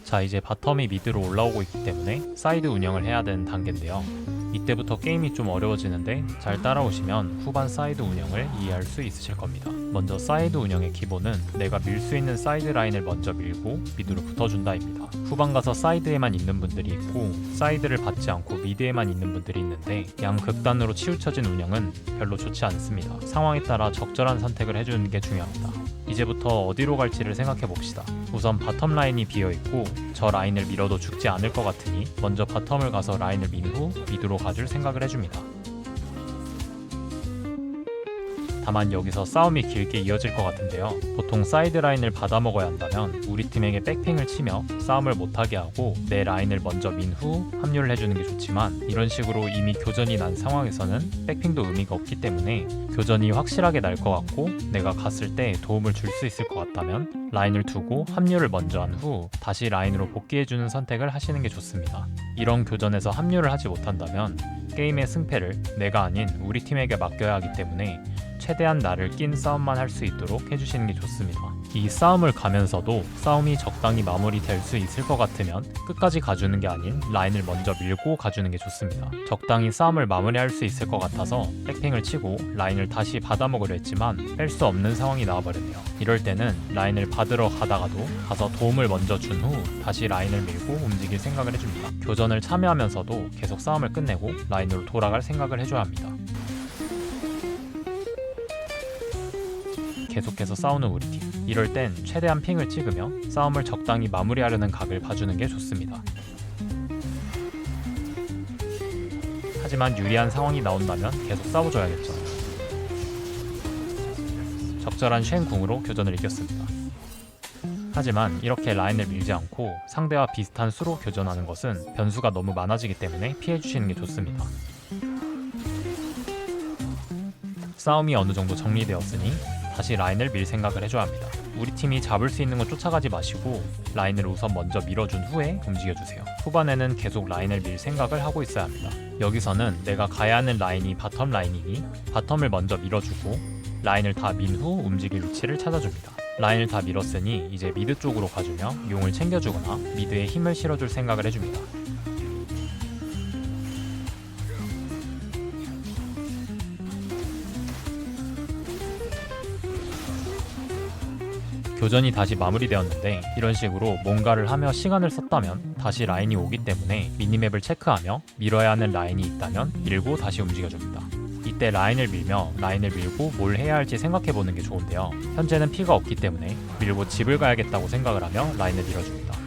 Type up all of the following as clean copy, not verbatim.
자, 이제 바텀이 미드로 올라오고 있기 때문에 사이드 운영을 해야 되는 단계인데요. 이때부터 게임이 좀 어려워지는데 잘 따라오시면 후반 사이드 운영을 이해할 수 있으실 겁니다. 먼저 사이드 운영의 기본은 내가 밀 수 있는 사이드 라인을 먼저 밀고 미드로 붙어준다입니다. 후반 가서 사이드에만 있는 분들이 있고 사이드를 받지 않고 미드에만 있는 분들이 있는데 양극단으로 치우쳐진 운영은 별로 좋지 않습니다. 상황에 따라 적절한 선택을 해주는 게 중요합니다. 이제부터 어디로 갈지를 생각해 봅시다. 우선 바텀 라인이 비어있고 저 라인을 밀어도 죽지 않을 것 같으니 먼저 바텀을 가서 라인을 민 후 미드로 가줄 생각을 해줍니다. 다만 여기서 싸움이 길게 이어질 것 같은데요. 보통 사이드 라인을 받아먹어야 한다면 우리 팀에게 백핑을 치며 싸움을 못하게 하고 내 라인을 먼저 민 후 합류를 해주는 게 좋지만 이런 식으로 이미 교전이 난 상황에서는 백핑도 의미가 없기 때문에 교전이 확실하게 날 것 같고 내가 갔을 때 도움을 줄 수 있을 것 같다면 라인을 두고 합류를 먼저 한 후 다시 라인으로 복귀해주는 선택을 하시는 게 좋습니다. 이런 교전에서 합류를 하지 못한다면 게임의 승패를 내가 아닌 우리 팀에게 맡겨야 하기 때문에 최대한 나를 낀 싸움만 할 수 있도록 해주시는 게 좋습니다. 이 싸움을 가면서도 싸움이 적당히 마무리될 수 있을 것 같으면 끝까지 가주는 게 아닌 라인을 먼저 밀고 가주는 게 좋습니다. 적당히 싸움을 마무리할 수 있을 것 같아서 백핑을 치고 라인을 다시 받아먹으려 했지만 뺄 수 없는 상황이 나와버렸네요. 이럴 때는 라인을 받으러 가다가도 가서 도움을 먼저 준 후 다시 라인을 밀고 움직일 생각을 해줍니다. 교전을 참여하면서도 계속 싸움을 끝내고 라인으로 돌아갈 생각을 해줘야 합니다. 계속해서 싸우는 우리 팀. 이럴 땐 최대한 핑을 찍으며 싸움을 적당히 마무리하려는 각을 봐주는 게 좋습니다. 하지만 유리한 상황이 나온다면 계속 싸워줘야겠죠. 적절한 쉔 궁으로 교전을 이겼습니다. 하지만 이렇게 라인을 밀지 않고 상대와 비슷한 수로 교전하는 것은 변수가 너무 많아지기 때문에 피해주시는 게 좋습니다. 싸움이 어느 정도 정리되었으니 다시 라인을 밀 생각을 해줘야 합니다. 우리 팀이 잡을 수 있는 건 쫓아가지 마시고 라인을 우선 먼저 밀어준 후에 움직여주세요. 후반에는 계속 라인을 밀 생각을 하고 있어야 합니다. 여기서는 내가 가야 하는 라인이 바텀 라인이니 바텀을 먼저 밀어주고 라인을 다 민 후 움직일 위치를 찾아줍니다. 라인을 다 밀었으니 이제 미드 쪽으로 가주며 용을 챙겨주거나 미드에 힘을 실어줄 생각을 해줍니다. 교전이 다시 마무리되었는데 이런 식으로 뭔가를 하며 시간을 썼다면 다시 라인이 오기 때문에 미니맵을 체크하며 밀어야 하는 라인이 있다면 밀고 다시 움직여줍니다. 이때 라인을 밀며 라인을 밀고 뭘 해야 할지 생각해보는 게 좋은데요. 현재는 피가 없기 때문에 밀고 집을 가야겠다고 생각을 하며 라인을 밀어줍니다.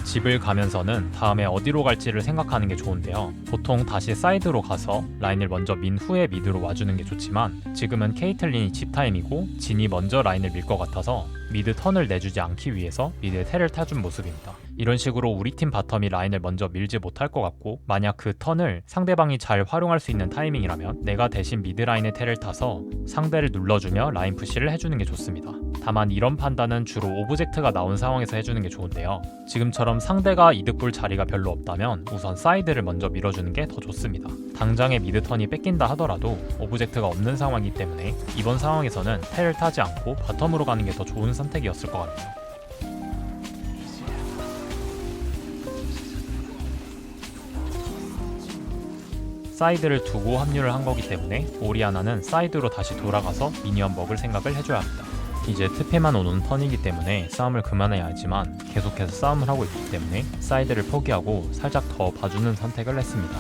집을 가면서는 다음에 어디로 갈지를 생각하는 게 좋은데요. 보통 다시 사이드로 가서 라인을 먼저 민 후에 미드로 와주는 게 좋지만 지금은 케이틀린이 집 타임이고 진이 먼저 라인을 밀 것 같아서 미드 턴을 내주지 않기 위해서 미드에 텔을 타준 모습입니다. 이런 식으로 우리 팀 바텀이 라인을 먼저 밀지 못할 것 같고 만약 그 턴을 상대방이 잘 활용할 수 있는 타이밍이라면 내가 대신 미드 라인에 텔을 타서 상대를 눌러주며 라인 푸시를 해주는 게 좋습니다. 다만 이런 판단은 주로 오브젝트가 나온 상황에서 해주는 게 좋은데요. 지금처럼 상대가 이득 볼 자리가 별로 없다면 우선 사이드를 먼저 밀어주는 게 더 좋습니다. 당장의 미드 턴이 뺏긴다 하더라도 오브젝트가 없는 상황이기 때문에 이번 상황에서는 텔을 타지 않고 바텀으로 가는 게 더 좋은 선택이었을 것 같네요. 사이드를 두고 합류를 한 거기 때문에 오리아나는 사이드로 다시 돌아가서 미니언 먹을 생각을 해줘야 합니다. 이제 트페만 오는 턴이기 때문에 싸움을 그만해야 하지만 계속해서 싸움을 하고 있기 때문에 사이드를 포기하고 살짝 더 봐주는 선택을 했습니다.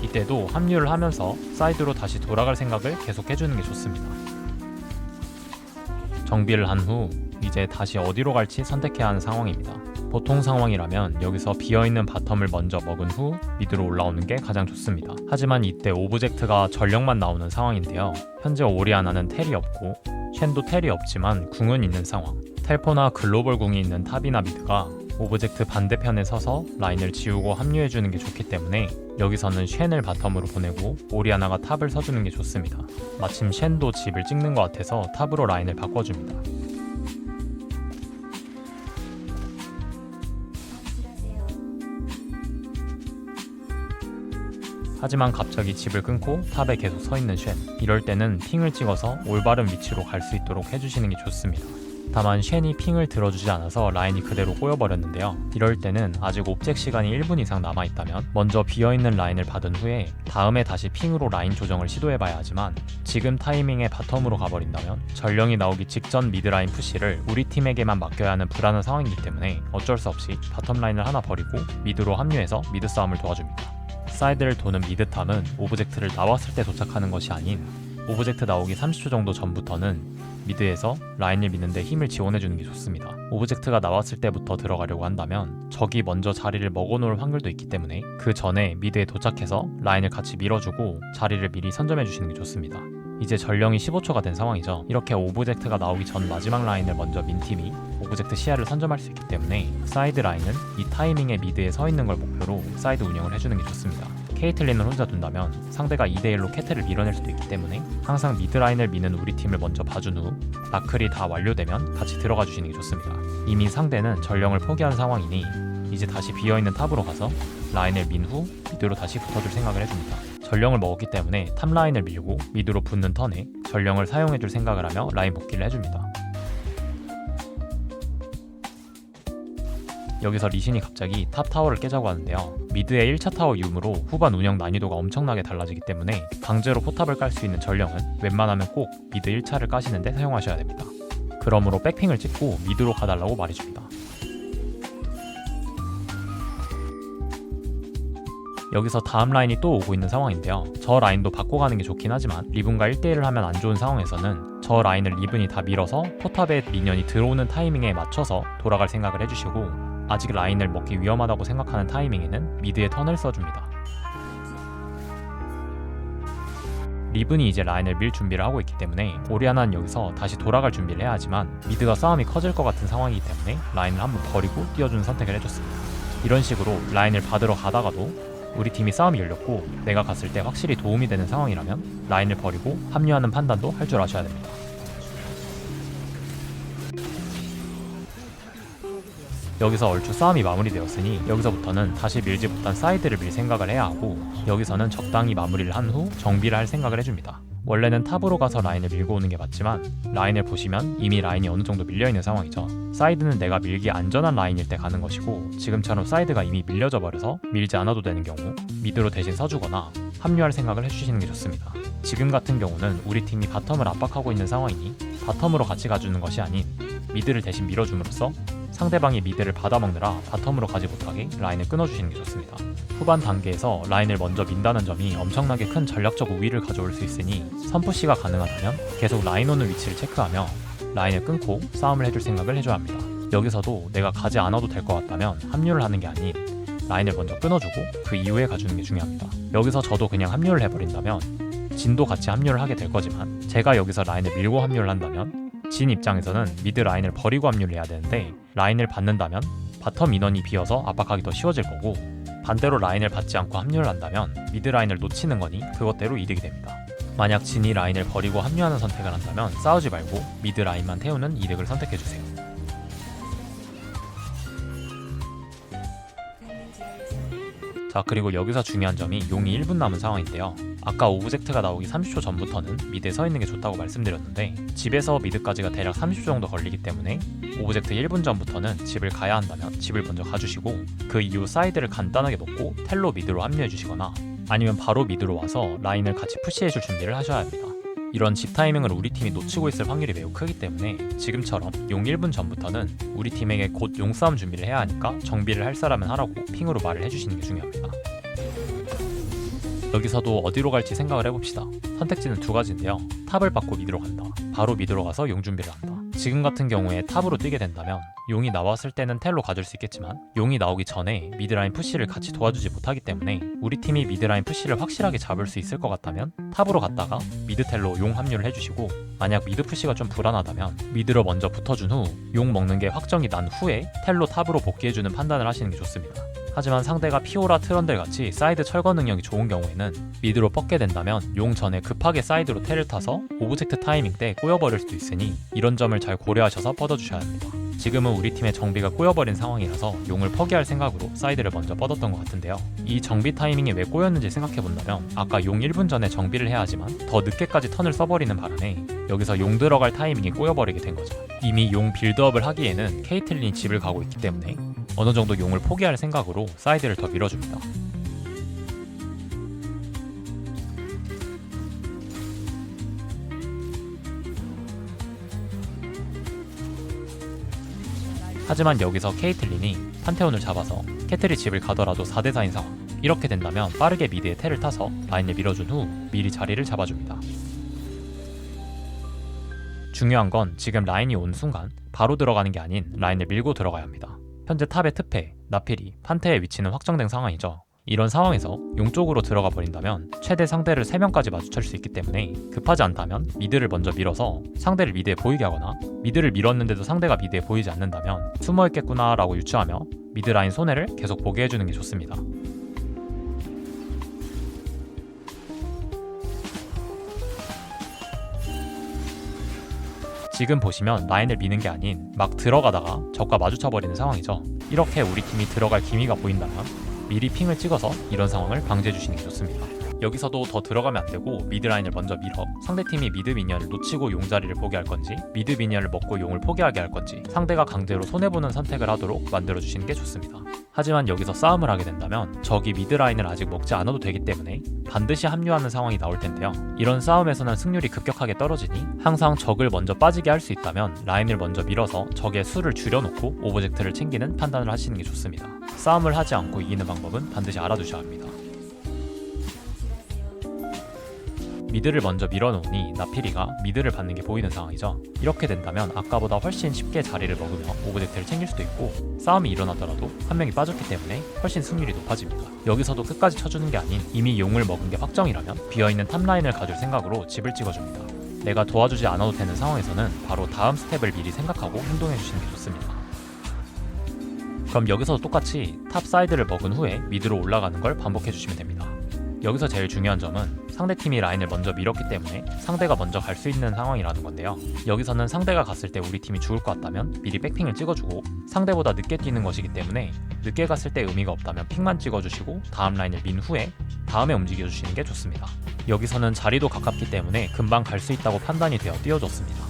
이때도 합류를 하면서 사이드로 다시 돌아갈 생각을 계속 해주는 게 좋습니다. 정비를 한 후 이제 다시 어디로 갈지 선택해야 하는 상황입니다. 보통 상황이라면 여기서 비어있는 바텀을 먼저 먹은 후 미드로 올라오는 게 가장 좋습니다. 하지만 이때 오브젝트가 전력만 나오는 상황인데요. 현재 오리아나는 텔이 없고 쉔도 텔이 없지만 궁은 있는 상황. 텔포나 글로벌 궁이 있는 탑이나 미드가 오브젝트 반대편에 서서 라인을 지우고 합류해주는 게 좋기 때문에 여기서는 쉔을 바텀으로 보내고 오리아나가 탑을 서주는 게 좋습니다. 마침 쉔도 집을 찍는 것 같아서 탑으로 라인을 바꿔줍니다. 하지만 갑자기 집을 끊고 탑에 계속 서있는 쉔. 이럴 때는 핑을 찍어서 올바른 위치로 갈 수 있도록 해주시는 게 좋습니다. 다만 쉔이 핑을 들어주지 않아서 라인이 그대로 꼬여버렸는데요. 이럴 때는 아직 옵젝 시간이 1분 이상 남아있다면 먼저 비어있는 라인을 받은 후에 다음에 다시 핑으로 라인 조정을 시도해봐야 하지만 지금 타이밍에 바텀으로 가버린다면 전령이 나오기 직전 미드라인 푸시를 우리 팀에게만 맡겨야 하는 불안한 상황이기 때문에 어쩔 수 없이 바텀 라인을 하나 버리고 미드로 합류해서 미드 싸움을 도와줍니다. 사이드를 도는 미드탐은 오브젝트를 나왔을 때 도착하는 것이 아닌 오브젝트 나오기 30초 정도 전부터는 미드에서 라인을 미는데 힘을 지원해주는 게 좋습니다. 오브젝트가 나왔을 때부터 들어가려고 한다면 적이 먼저 자리를 먹어놓을 확률도 있기 때문에 그 전에 미드에 도착해서 라인을 같이 밀어주고 자리를 미리 선점해주시는 게 좋습니다. 이제 전령이 15초가 된 상황이죠. 이렇게 오브젝트가 나오기 전 마지막 라인을 먼저 민 팀이 오브젝트 시야를 선점할 수 있기 때문에 사이드 라인은 이 타이밍에 미드에 서 있는 걸 목표로 사이드 운영을 해주는 게 좋습니다. 케이틀린을 혼자 둔다면 상대가 2대1로 캐틀을 밀어낼 수도 있기 때문에 항상 미드라인을 미는 우리 팀을 먼저 봐준 후 나클이 다 완료되면 같이 들어가 주시는 게 좋습니다. 이미 상대는 전령을 포기한 상황이니 이제 다시 비어있는 탑으로 가서 라인을 민 후 미드로 다시 붙어줄 생각을 해줍니다. 전령을 먹었기 때문에 탑 라인을 밀고 미드로 붙는 턴에 전령을 사용해줄 생각을 하며 라인 복귀를 해줍니다. 여기서 리신이 갑자기 탑 타워를 깨자고 하는데요. 미드의 1차 타워 유무로 후반 운영 난이도가 엄청나게 달라지기 때문에 강제로 포탑을 깔 수 있는 전령은 웬만하면 꼭 미드 1차를 까시는데 사용하셔야 됩니다. 그러므로 백핑을 찍고 미드로 가달라고 말해줍니다. 여기서 다음 라인이 또 오고 있는 상황인데요. 저 라인도 바꿔가는 게 좋긴 하지만 리븐과 1대1을 하면 안 좋은 상황에서는 저 라인을 리븐이 다 밀어서 포탑에 미니언이 들어오는 타이밍에 맞춰서 돌아갈 생각을 해주시고 아직 라인을 먹기 위험하다고 생각하는 타이밍에는 미드에 턴을 써줍니다. 리븐이 이제 라인을 밀 준비를 하고 있기 때문에 오리아나는 여기서 다시 돌아갈 준비를 해야 하지만 미드가 싸움이 커질 것 같은 상황이기 때문에 라인을 한번 버리고 뛰어주는 선택을 해줬습니다. 이런 식으로 라인을 받으러 가다가도 우리 팀이 싸움이 열렸고 내가 갔을 때 확실히 도움이 되는 상황이라면 라인을 버리고 합류하는 판단도 할 줄 아셔야 됩니다. 여기서 얼추 싸움이 마무리되었으니 여기서부터는 다시 밀지 못한 사이드를 밀 생각을 해야 하고 여기서는 적당히 마무리를 한 후 정비를 할 생각을 해줍니다. 원래는 탑으로 가서 라인을 밀고 오는 게 맞지만 라인을 보시면 이미 라인이 어느 정도 밀려있는 상황이죠. 사이드는 내가 밀기 안전한 라인일 때 가는 것이고 지금처럼 사이드가 이미 밀려져 버려서 밀지 않아도 되는 경우 미드로 대신 서주거나 합류할 생각을 해주시는 게 좋습니다. 지금 같은 경우는 우리 팀이 바텀을 압박하고 있는 상황이니 바텀으로 같이 가주는 것이 아닌 미드를 대신 밀어줌으로써 상대방이 미드를 받아먹느라 바텀으로 가지 못하게 라인을 끊어주시는 게 좋습니다. 후반 단계에서 라인을 먼저 민다는 점이 엄청나게 큰 전략적 우위를 가져올 수 있으니 선푸시가 가능하다면 계속 라인 오는 위치를 체크하며 라인을 끊고 싸움을 해줄 생각을 해줘야 합니다. 여기서도 내가 가지 않아도 될 것 같다면 합류를 하는 게 아닌 라인을 먼저 끊어주고 그 이후에 가주는 게 중요합니다. 여기서 저도 그냥 합류를 해버린다면 진도 같이 합류를 하게 될 거지만 제가 여기서 라인을 밀고 합류를 한다면 진 입장에서는 미드 라인을 버리고 합류를 해야 되는데 라인을 받는다면 바텀 인원이 비어서 압박하기 더 쉬워질 거고 반대로 라인을 받지 않고 합류를 한다면 미드 라인을 놓치는 거니 그것대로 이득이 됩니다. 만약 진이 라인을 버리고 합류하는 선택을 한다면 싸우지 말고 미드 라인만 태우는 이득을 선택해주세요. 자, 그리고 여기서 중요한 점이 용이 1분 남은 상황인데요. 아까 오브젝트가 나오기 30초 전부터는 미드에 서 있는 게 좋다고 말씀드렸는데 집에서 미드까지가 대략 30초 정도 걸리기 때문에 오브젝트 1분 전부터는 집을 가야 한다면 집을 먼저 가주시고 그 이후 사이드를 간단하게 먹고 텔로 미드로 합류해 주시거나 아니면 바로 미드로 와서 라인을 같이 푸시해줄 준비를 하셔야 합니다. 이런 집 타이밍을 우리 팀이 놓치고 있을 확률이 매우 크기 때문에 지금처럼 용 1분 전부터는 우리 팀에게 곧 용싸움 준비를 해야 하니까 정비를 할 사람은 하라고 핑으로 말을 해주시는 게 중요합니다. 여기서도 어디로 갈지 생각을 해봅시다. 선택지는 두 가지인데요. 탑을 받고 미드로 간다. 바로 미드로 가서 용 준비를 한다. 지금 같은 경우에 탑으로 뛰게 된다면 용이 나왔을 때는 텔로 가줄 수 있겠지만 용이 나오기 전에 미드라인 푸시를 같이 도와주지 못하기 때문에 우리 팀이 미드라인 푸시를 확실하게 잡을 수 있을 것 같다면 탑으로 갔다가 미드 텔로 용 합류를 해주시고 만약 미드 푸시가 좀 불안하다면 미드로 먼저 붙어준 후 용 먹는 게 확정이 난 후에 텔로 탑으로 복귀해주는 판단을 하시는 게 좋습니다. 하지만 상대가 피오라 트런들 같이 사이드 철거 능력이 좋은 경우에는 미드로 뻗게 된다면 용 전에 급하게 사이드로 텔을 타서 오브젝트 타이밍 때 꼬여버릴 수도 있으니 이런 점을 잘 고려하셔서 뻗어주셔야 합니다. 지금은 우리 팀의 정비가 꼬여버린 상황이라서 용을 포기할 생각으로 사이드를 먼저 뻗었던 것 같은데요. 이 정비 타이밍이 왜 꼬였는지 생각해본다면 아까 용 1분 전에 정비를 해야 하지만 더 늦게까지 턴을 써버리는 바람에 여기서 용 들어갈 타이밍이 꼬여버리게 된 거죠. 이미 용 빌드업을 하기에는 케이틀린이 집을 가고 있기 때문에 어느 정도 용을 포기할 생각으로 사이드를 더 밀어줍니다. 하지만 여기서 케이틀린이 판테온을 잡아서 캐틀이 집을 가더라도 4대4인 상황. 이렇게 된다면 빠르게 미드에 텔을 타서 라인을 밀어준 후 미리 자리를 잡아줍니다. 중요한 건 지금 라인이 온 순간 바로 들어가는 게 아닌 라인을 밀고 들어가야 합니다. 현재 탑의 트페, 나필이, 판테의 위치는 확정된 상황이죠. 이런 상황에서 용 쪽으로 들어가 버린다면 최대 상대를 3명까지 마주칠 수 있기 때문에 급하지 않다면 미드를 먼저 밀어서 상대를 미드에 보이게 하거나 미드를 밀었는데도 상대가 미드에 보이지 않는다면 숨어있겠구나 라고 유추하며 미드라인 손해를 계속 보게 해주는 게 좋습니다. 지금 보시면 라인을 미는 게 아닌 막 들어가다가 적과 마주쳐버리는 상황이죠. 이렇게 우리 팀이 들어갈 기미가 보인다면 미리 핑을 찍어서 이런 상황을 방지해주시는 게 좋습니다. 여기서도 더 들어가면 안되고 미드라인을 먼저 밀어 상대팀이 미드 미니언을 놓치고 용 자리를 보게 할 건지 미드 미니언을 먹고 용을 포기하게 할 건지 상대가 강제로 손해보는 선택을 하도록 만들어주시는 게 좋습니다. 하지만 여기서 싸움을 하게 된다면 적이 미드라인을 아직 먹지 않아도 되기 때문에 반드시 합류하는 상황이 나올 텐데요. 이런 싸움에서는 승률이 급격하게 떨어지니 항상 적을 먼저 빠지게 할 수 있다면 라인을 먼저 밀어서 적의 수를 줄여놓고 오브젝트를 챙기는 판단을 하시는 게 좋습니다. 싸움을 하지 않고 이기는 방법은 반드시 알아두셔야 합니다. 미드를 먼저 밀어놓으니 나피리가 미드를 받는 게 보이는 상황이죠. 이렇게 된다면 아까보다 훨씬 쉽게 자리를 먹으며 오브젝트를 챙길 수도 있고 싸움이 일어나더라도 한 명이 빠졌기 때문에 훨씬 승률이 높아집니다. 여기서도 끝까지 쳐주는 게 아닌 이미 용을 먹은 게 확정이라면 비어있는 탑라인을 가줄 생각으로 집을 찍어줍니다. 내가 도와주지 않아도 되는 상황에서는 바로 다음 스텝을 미리 생각하고 행동해주시는 게 좋습니다. 그럼 여기서도 똑같이 탑 사이드를 먹은 후에 미드로 올라가는 걸 반복해주시면 됩니다. 여기서 제일 중요한 점은 상대팀이 라인을 먼저 밀었기 때문에 상대가 먼저 갈 수 있는 상황이라는 건데요. 여기서는 상대가 갔을 때 우리 팀이 죽을 것 같다면 미리 백핑을 찍어주고 상대보다 늦게 뛰는 것이기 때문에 늦게 갔을 때 의미가 없다면 핑만 찍어주시고 다음 라인을 민 후에 다음에 움직여주시는 게 좋습니다. 여기서는 자리도 가깝기 때문에 금방 갈 수 있다고 판단이 되어 뛰어줬습니다.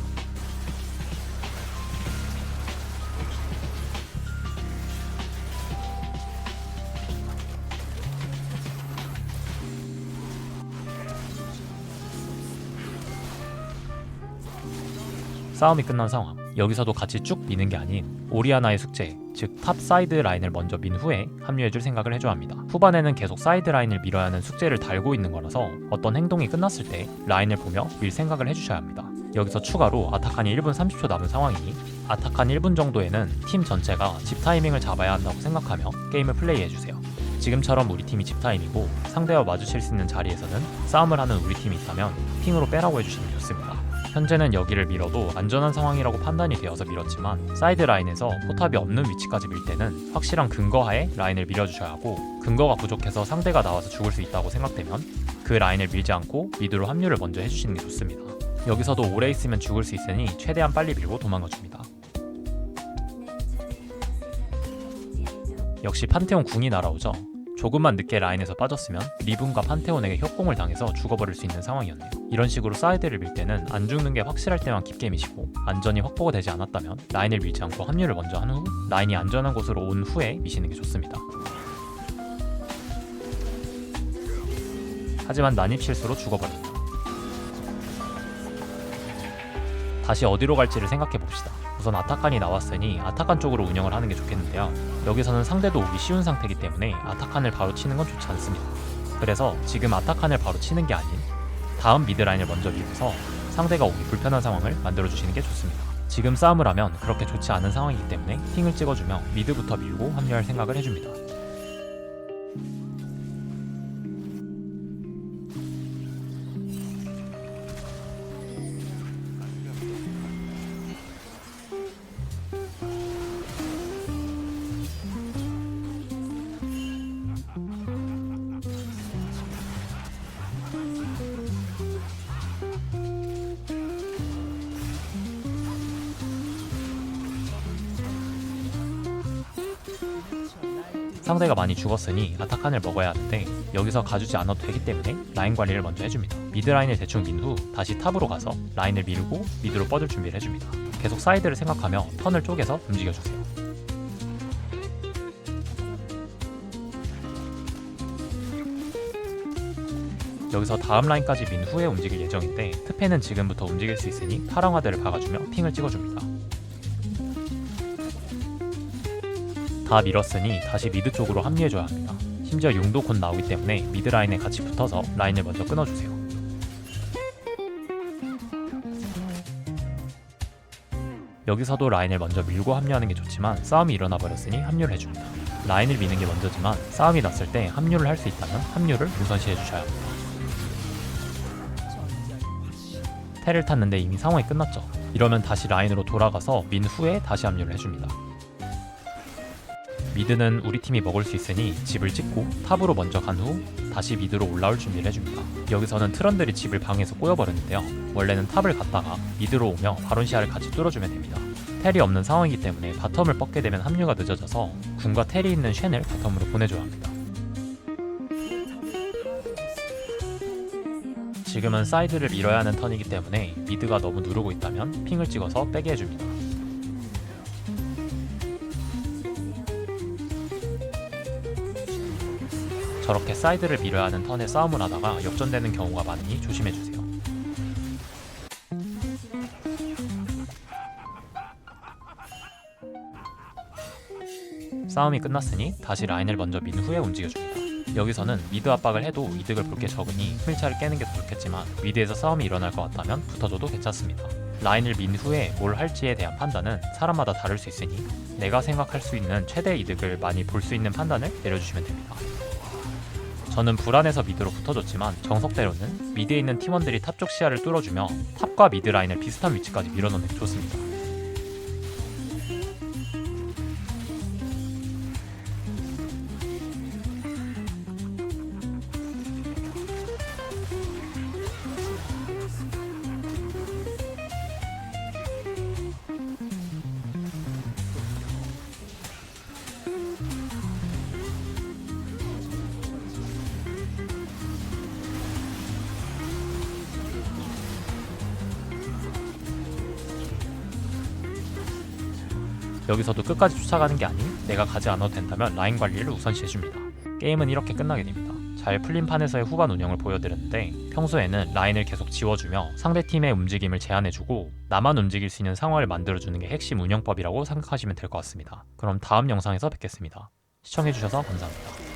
싸움이 끝난 상황. 여기서도 같이 쭉 미는 게 아닌 오리아나의 숙제, 즉 탑 사이드 라인을 먼저 민 후에 합류해줄 생각을 해줘야 합니다. 후반에는 계속 사이드 라인을 밀어야 하는 숙제를 달고 있는 거라서 어떤 행동이 끝났을 때 라인을 보며 밀 생각을 해주셔야 합니다. 여기서 추가로 아타칸이 1분 30초 남은 상황이니 아타칸 1분 정도에는 팀 전체가 집 타이밍을 잡아야 한다고 생각하며 게임을 플레이해주세요. 지금처럼 우리 팀이 집 타임이고 상대와 마주칠 수 있는 자리에서는 싸움을 하는 우리 팀이 있다면 핑으로 빼라고 해주시면 좋습니다. 현재는 여기를 밀어도 안전한 상황이라고 판단이 되어서 밀었지만 사이드 라인에서 포탑이 없는 위치까지 밀 때는 확실한 근거하에 라인을 밀어주셔야 하고 근거가 부족해서 상대가 나와서 죽을 수 있다고 생각되면 그 라인을 밀지 않고 미드로 합류를 먼저 해주시는 게 좋습니다. 여기서도 오래 있으면 죽을 수 있으니 최대한 빨리 밀고 도망가줍니다. 역시 판테온 궁이 날아오죠. 조금만 늦게 라인에서 빠졌으면 리븐과 판테온에게 협공을 당해서 죽어버릴 수 있는 상황이었네요. 이런 식으로 사이드를 밀 때는 안 죽는 게 확실할 때만 깊게 미시고 안전이 확보가 되지 않았다면 라인을 밀지 않고 합류를 먼저 한 후 라인이 안전한 곳으로 온 후에 미시는 게 좋습니다. 하지만 난입 실수로 죽어버립니다. 다시 어디로 갈지를 생각해봅시다. 우선 아타칸이 나왔으니 아타칸 쪽으로 운영을 하는 게 좋겠는데요. 여기서는 상대도 오기 쉬운 상태이기 때문에 아타칸을 바로 치는 건 좋지 않습니다. 그래서 지금 아타칸을 바로 치는 게 아닌 다음 미드라인을 먼저 밀어서 상대가 오기 불편한 상황을 만들어주시는 게 좋습니다. 지금 싸움을 하면 그렇게 좋지 않은 상황이기 때문에 핑을 찍어주며 미드부터 밀고 합류할 생각을 해줍니다. 상대가 많이 죽었으니 아타칸을 먹어야 하는데 여기서 가주지 않아도 되기 때문에 라인 관리를 먼저 해줍니다. 미드 라인을 대충 민 후 다시 탑으로 가서 라인을 밀고 미드로 뻗을 준비를 해줍니다. 계속 사이드를 생각하며 턴을 쪼개서 움직여주세요. 여기서 다음 라인까지 민 후에 움직일 예정인데 트페는 지금부터 움직일 수 있으니 파랑화대를 박아주며 핑을 찍어줍니다. 다 밀었으니 다시 미드 쪽으로 합류해줘야 합니다. 심지어 용도 곧 나오기 때문에 미드 라인에 같이 붙어서 라인을 먼저 끊어주세요. 여기서도 라인을 먼저 밀고 합류하는 게 좋지만 싸움이 일어나 버렸으니 합류를 해줍니다. 라인을 미는 게 먼저지만 싸움이 났을 때 합류를 할 수 있다면 합류를 우선시 해주셔야 합니다. 텔을 탔는데 이미 상황이 끝났죠. 이러면 다시 라인으로 돌아가서 민 후에 다시 합류를 해줍니다. 미드는 우리 팀이 먹을 수 있으니 집을 찍고 탑으로 먼저 간 후 다시 미드로 올라올 준비를 해줍니다. 여기서는 트런들이 집을 방에서 꼬여버렸는데요. 원래는 탑을 갔다가 미드로 오며 바론시아를 같이 뚫어주면 됩니다. 텔이 없는 상황이기 때문에 바텀을 뻗게 되면 합류가 늦어져서 궁과 텔이 있는 쉔을 바텀으로 보내줘야 합니다. 지금은 사이드를 밀어야 하는 턴이기 때문에 미드가 너무 누르고 있다면 핑을 찍어서 빼게 해줍니다. 저렇게 사이드를 밀어야 하는 턴에 싸움을 하다가 역전되는 경우가 많으니 조심해주세요. 싸움이 끝났으니 다시 라인을 먼저 민 후에 움직여줍니다. 여기서는 미드 압박을 해도 이득을 볼 게 적으니 1차를 깨는 게 더 좋겠지만 미드에서 싸움이 일어날 것 같다면 붙어줘도 괜찮습니다. 라인을 민 후에 뭘 할지에 대한 판단은 사람마다 다를 수 있으니 내가 생각할 수 있는 최대 이득을 많이 볼 수 있는 판단을 내려주시면 됩니다. 저는 불안해서 미드로 붙어줬지만 정석대로는 미드에 있는 팀원들이 탑 쪽 시야를 뚫어주며 탑과 미드 라인을 비슷한 위치까지 밀어넣는 게 좋습니다. 여기서도 끝까지 쫓아가는 게 아닌 내가 가지 않아도 된다면 라인 관리를 우선시 해줍니다. 게임은 이렇게 끝나게 됩니다. 잘 풀린 판에서의 후반 운영을 보여드렸는데 평소에는 라인을 계속 지워주며 상대팀의 움직임을 제한해주고 나만 움직일 수 있는 상황을 만들어주는 게 핵심 운영법이라고 생각하시면 될 것 같습니다. 그럼 다음 영상에서 뵙겠습니다. 시청해주셔서 감사합니다.